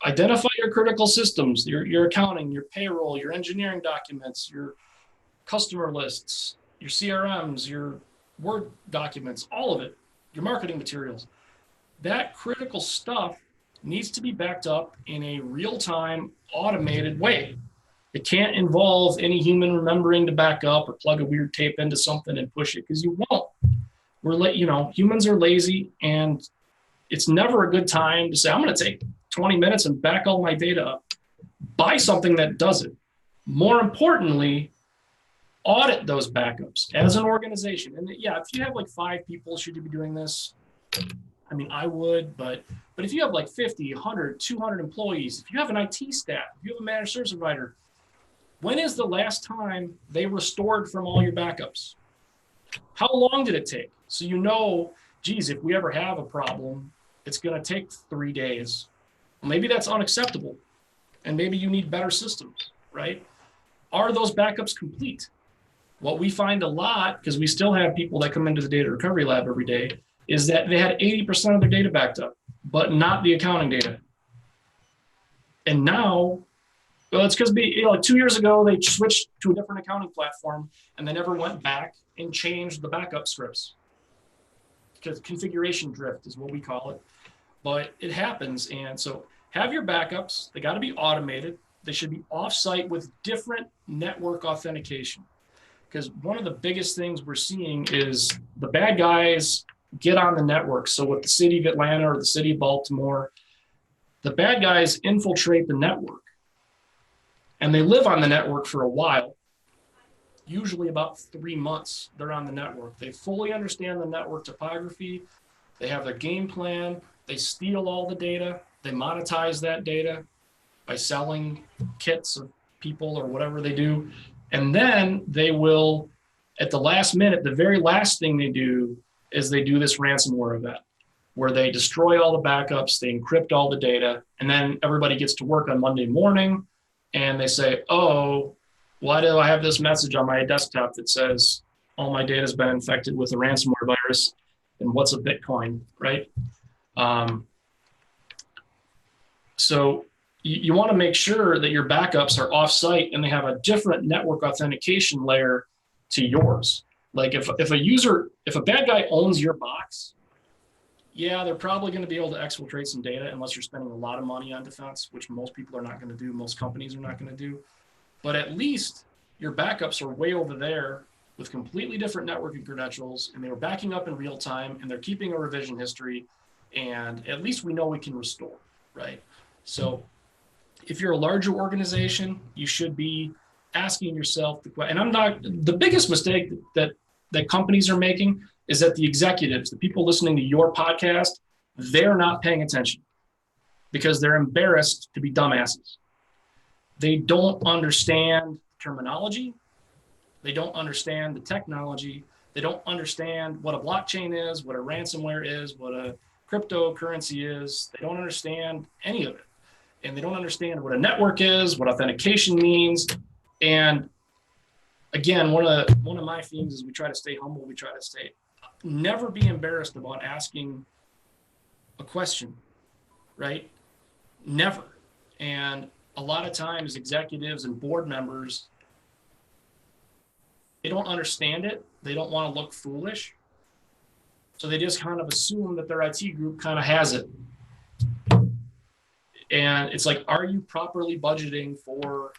identify your critical systems, your accounting, your payroll, your engineering documents, your customer lists, your CRMs, your Word documents, all of it, your marketing materials. That critical stuff needs to be backed up in a real-time, automated way. It can't involve any human remembering to back up or plug a weird tape into something and push it, because you won't. Humans are lazy, and it's never a good time to say, I'm going to take 20 minutes and back all my data up. Buy something that does it. More importantly, audit those backups as an organization. And yeah, if you have like 5 people, should you be doing this? I mean, I would, but if you have like 50, 100, 200 employees, if you have an IT staff, if you have a managed service provider, when is the last time they restored from all your backups? How long did it take? So geez, if we ever have a problem, it's going to take 3 days. Maybe that's unacceptable, and maybe you need better systems, right? Are those backups complete? What we find a lot, because we still have people that come into the data recovery lab every day, is that they had 80% of their data backed up, but not the accounting data. And now, well, it's because 2 years ago, they switched to a different accounting platform and they never went back and changed the backup scripts. Because configuration drift is what we call it. But it happens. And so have your backups. They got to be automated. They should be offsite with different network authentication. Because one of the biggest things we're seeing is the bad guys get on the network. So with the city of Atlanta or the city of Baltimore, the bad guys infiltrate the network. And they live on the network for a while, usually about 3 months they're on the network. They fully understand the network topography. They have their game plan. They steal all the data. They monetize that data by selling kits of people or whatever they do. And then they will, at the last minute, the very last thing they do is they do this ransomware event where they destroy all the backups, they encrypt all the data, and then everybody gets to work on Monday morning and they say, oh, why do I have this message on my desktop that says all my data has been infected with a ransomware virus, and what's a Bitcoin, right? So you want to make sure that your backups are offsite and they have a different network authentication layer to yours. Like if a bad guy owns your box, yeah, they're probably going to be able to exfiltrate some data unless you're spending a lot of money on defense, which most people are not going to do. Most companies are not going to do. But at least your backups are way over there with completely different networking credentials, and they were backing up in real time, and they're keeping a revision history, and at least we know we can restore, right? So if you're a larger organization, you should be asking yourself the question. And the biggest mistake that companies are making is that the executives, the people listening to your podcast, they're not paying attention because they're embarrassed to be dumbasses. They don't understand terminology. They don't understand the technology. They don't understand what a blockchain is, what a ransomware is, what a cryptocurrency is. They don't understand any of it. And they don't understand what a network is, what authentication means. And again, one of my themes is we try to stay humble. We try to never be embarrassed about asking a question, right? Never. And a lot of times executives and board members, they don't understand it. They don't want to look foolish. So they just kind of assume that their IT group kind of has it. And it's like, are you properly budgeting for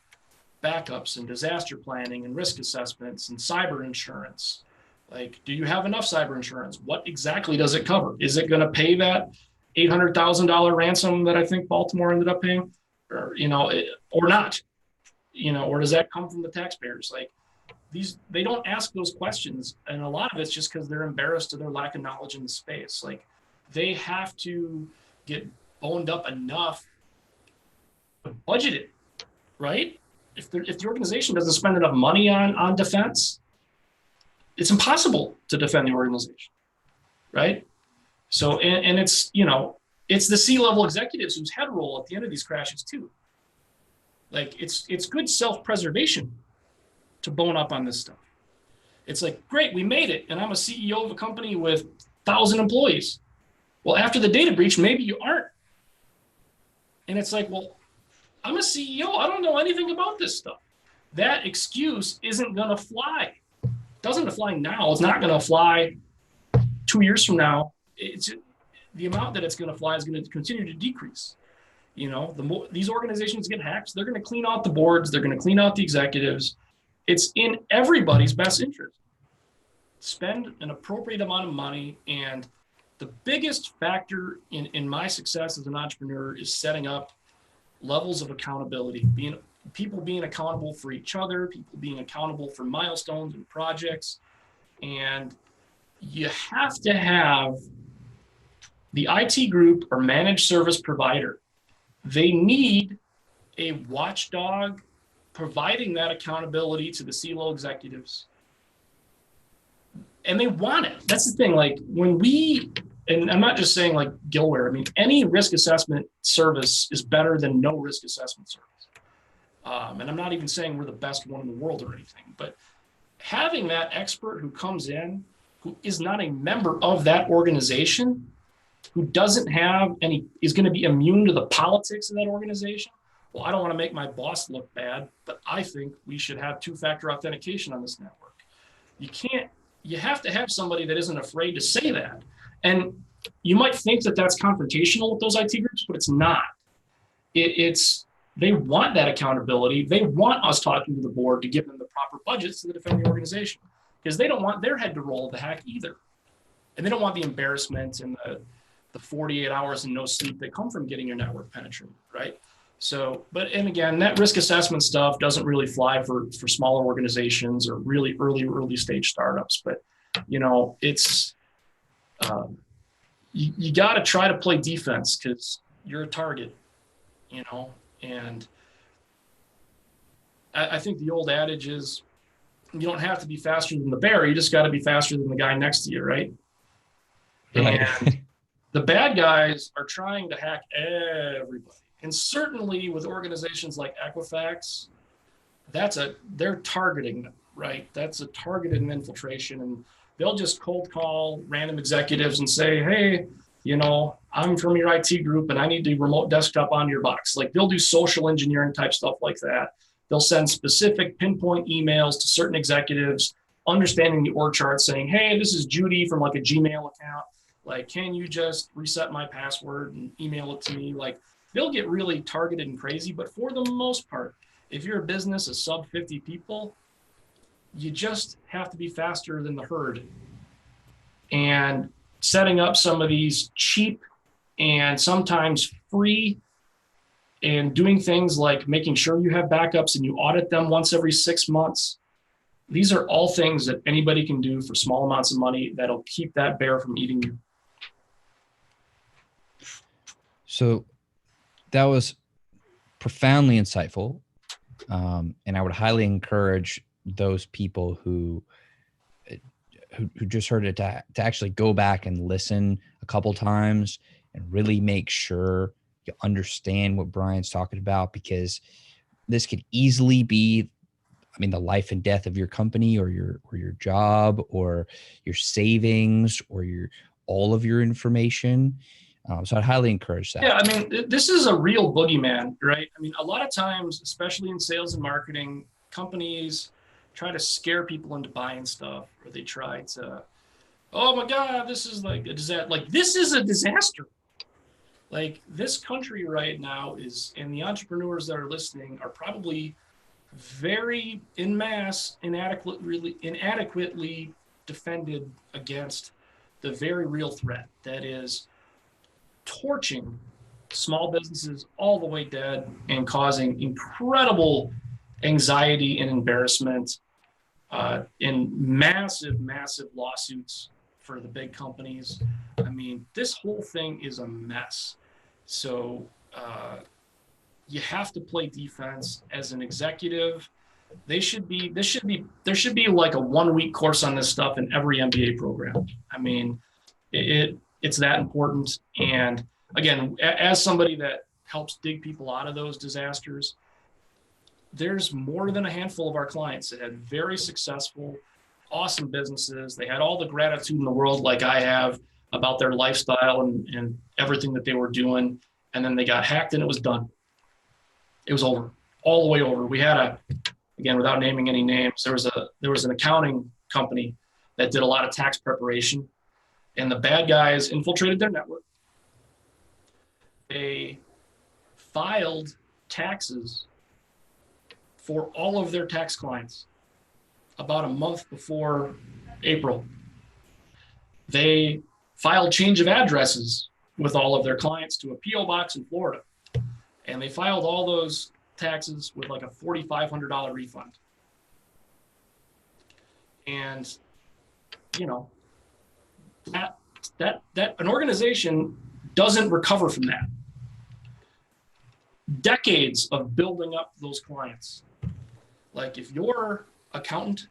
backups and disaster planning and risk assessments and cyber insurance? Like, do you have enough cyber insurance? What exactly does it cover? Is it going to pay that $800,000 ransom that I think Baltimore ended up paying, or, or not, or does that come from the taxpayers? Like they don't ask those questions. And a lot of it's just because they're embarrassed of their lack of knowledge in the space. Like they have to get boned up enough to budget it, right? If the organization doesn't spend enough money on defense, it's impossible to defend the organization, right? So, and it's, it's the C-level executives whose head roll at the end of these crashes too. Like it's good self-preservation to bone up on this stuff. It's like, great, we made it. And I'm a CEO of a company with 1,000 employees. Well, after the data breach, maybe you aren't. And it's like, well, I'm a CEO. I don't know anything about this stuff. That excuse isn't going to fly. It doesn't fly now. It's not going to fly 2 years from now. It's the amount that it's going to fly is going to continue to decrease. The more these organizations get hacked, they're going to clean out the boards. They're going to clean out the executives. It's in everybody's best interest. Spend an appropriate amount of money. And the biggest factor in my success as an entrepreneur is setting up levels of accountability, people being accountable for each other, people being accountable for milestones and projects. And you have to have the IT group or managed service provider. They need a watchdog providing that accountability to the C-level executives. And they want it. That's the thing. Like and I'm not just saying like Gillware. I mean, any risk assessment service is better than no risk assessment service. And I'm not even saying we're the best one in the world or anything, but having that expert who comes in, who is not a member of that organization, who doesn't have is going to be immune to the politics of that organization. Well, I don't want to make my boss look bad, but I think we should have two-factor authentication on this network. You have to have somebody that isn't afraid to say that. And you might think that that's confrontational with those IT groups, but it's not. They want that accountability. They want us talking to the board to give them the proper budgets to defend the organization, because they don't want their head to roll the hack either. And they don't want the embarrassment and the 48 hours and no sleep that come from getting your network penetrated, right? So, and again, that risk assessment stuff doesn't really fly for smaller organizations or really early stage startups. But, it's, you got to try to play defense because you're a target, and I think the old adage is you don't have to be faster than the bear. You just got to be faster than the guy next to you, right? And the bad guys are trying to hack everybody. And certainly with organizations like Equifax, they're targeting them, right? That's a targeted infiltration. And they'll just cold call random executives and say, hey, I'm from your IT group and I need the remote desktop on your box. Like they'll do social engineering type stuff like that. They'll send specific pinpoint emails to certain executives, understanding the org chart, saying, hey, this is Judy from like a Gmail account. Like, can you just reset my password and email it to me? Like, they'll get really targeted and crazy. But for the most part, if you're a business of sub 50 people, you just have to be faster than the herd. And setting up some of these cheap and sometimes free, and doing things like making sure you have backups and you audit them once every 6 months. These are all things that anybody can do for small amounts of money that'll keep that bear from eating you. So that was profoundly insightful. And I would highly encourage those people who just heard it to actually go back and listen a couple times and really make sure you understand what Brian's talking about, because this could easily be, the life and death of your company or your job or your savings or all of your information. So I'd highly encourage that. Yeah, this is a real boogeyman, right? A lot of times, especially in sales and marketing, companies try to scare people into buying stuff, or they try to, oh my God, this is like a disaster. Like, this is a disaster. Like, this country right now is, and the entrepreneurs that are listening are probably very en masse inadequately defended against the very real threat that is torching small businesses all the way dead and causing incredible anxiety and embarrassment in massive, massive lawsuits for the big companies. I mean, this whole thing is a mess. So you have to play defense as an executive. There should be like a 1-week course on this stuff in every MBA program. I mean, it's that important. And again, as somebody that helps dig people out of those disasters, there's more than a handful of our clients that had very successful, awesome businesses. They had all the gratitude in the world, like I have, about their lifestyle and everything that they were doing. And then they got hacked and it was done. It was over, all the way over. We had again, without naming any names, there was an accounting company that did a lot of tax preparation, and the bad guys infiltrated their network. They filed taxes for all of their tax clients about a month before April. They filed change of addresses with all of their clients to a P.O. box in Florida. And they filed all those taxes with like a $4,500 refund. And, you know, that an organization doesn't recover from that. Decades of building up those clients. Like if your accountant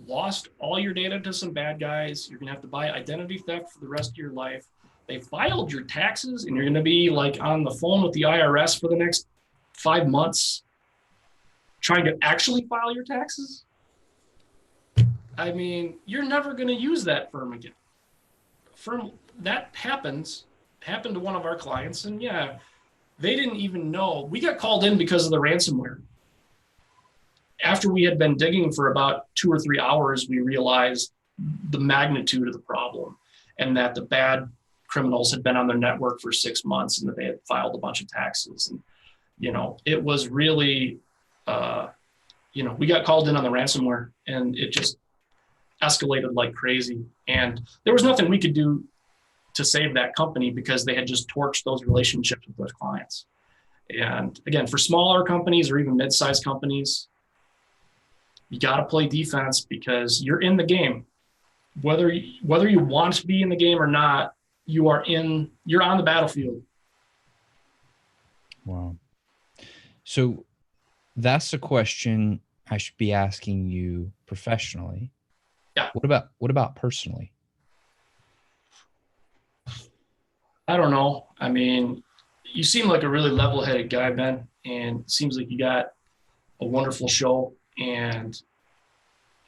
lost all your data to some bad guys, you're gonna have to buy identity theft for the rest of your life. They filed your taxes and you're gonna be like on the phone with the IRS for the next 5 months trying to actually file your taxes. I mean, you're never gonna use that firm again. That happened to one of our clients, and yeah, they didn't even know. We got called in because of the ransomware. After we had been digging for about 2 or 3 hours, we realized the magnitude of the problem and that the bad criminals had been on their network for 6 months and that they had filed a bunch of taxes. And, you know, it was really, we got called in on the ransomware and it just escalated like crazy. And there was nothing we could do to save that company because they had just torched those relationships with those clients. And again, for smaller companies or even mid-sized companies, you got to play defense because you're in the game. Whether you want to be in the game or not, you're on the battlefield. Wow. So that's a question I should be asking you professionally. Yeah. What about personally? I don't know. I mean, you seem like a really level-headed guy, Ben, and it seems like you got a wonderful show. And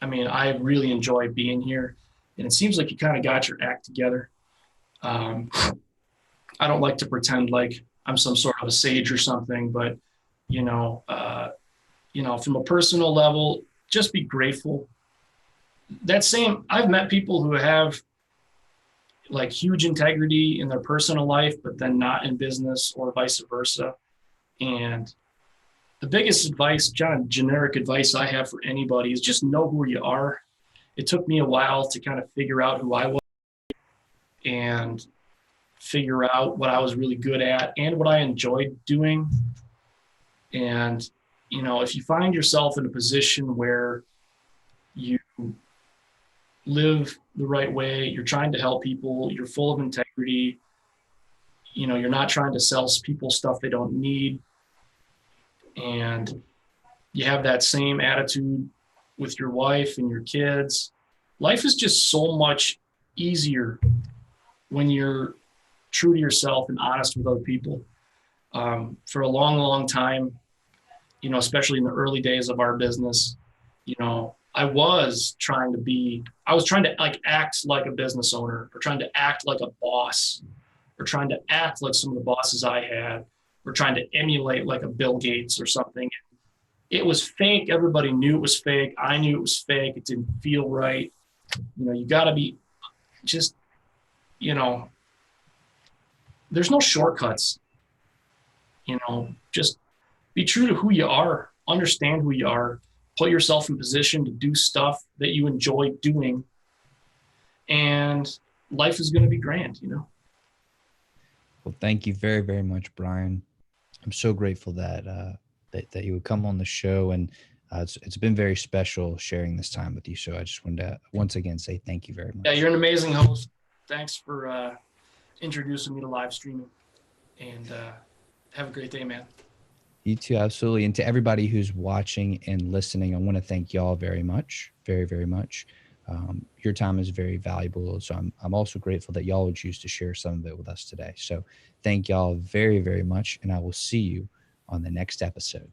I mean, I really enjoy being here, and it seems like you kind of got your act together. I don't like to pretend like I'm some sort of a sage or something, but from a personal level, just be grateful. I've met people who have like huge integrity in their personal life, but then not in business or vice versa. And the biggest advice, generic advice I have for anybody is just know who you are. It took me a while to kind of figure out who I was and figure out what I was really good at and what I enjoyed doing. And, if you find yourself in a position where you live the right way, you're trying to help people, you're full of integrity, you're not trying to sell people stuff they don't need, and you have that same attitude with your wife and your kids, life is just so much easier when you're true to yourself and honest with other people. For a long, long time, especially in the early days of our business, I was trying to like act like a business owner, or trying to act like a boss, or trying to act like some of the bosses I had, or trying to emulate like a Bill Gates or something. It was fake. Everybody knew it was fake. I knew it was fake. It didn't feel right. You got to be just, there's no shortcuts. Just be true to who you are, understand who you are, put yourself in position to do stuff that you enjoy doing, and life is going to be grand, Well, thank you very, very much, Brian. I'm so grateful that that you would come on the show, and it's been very special sharing this time with you. So I just wanted to once again say thank you very much. Yeah, you're an amazing host. Thanks for introducing me to live streaming, and have a great day, man. You too, absolutely. And to everybody who's watching and listening, I want to thank y'all very much, very, very much. Your time is very valuable. So I'm also grateful that y'all would choose to share some of it with us today. So thank y'all very, very much. And I will see you on the next episode.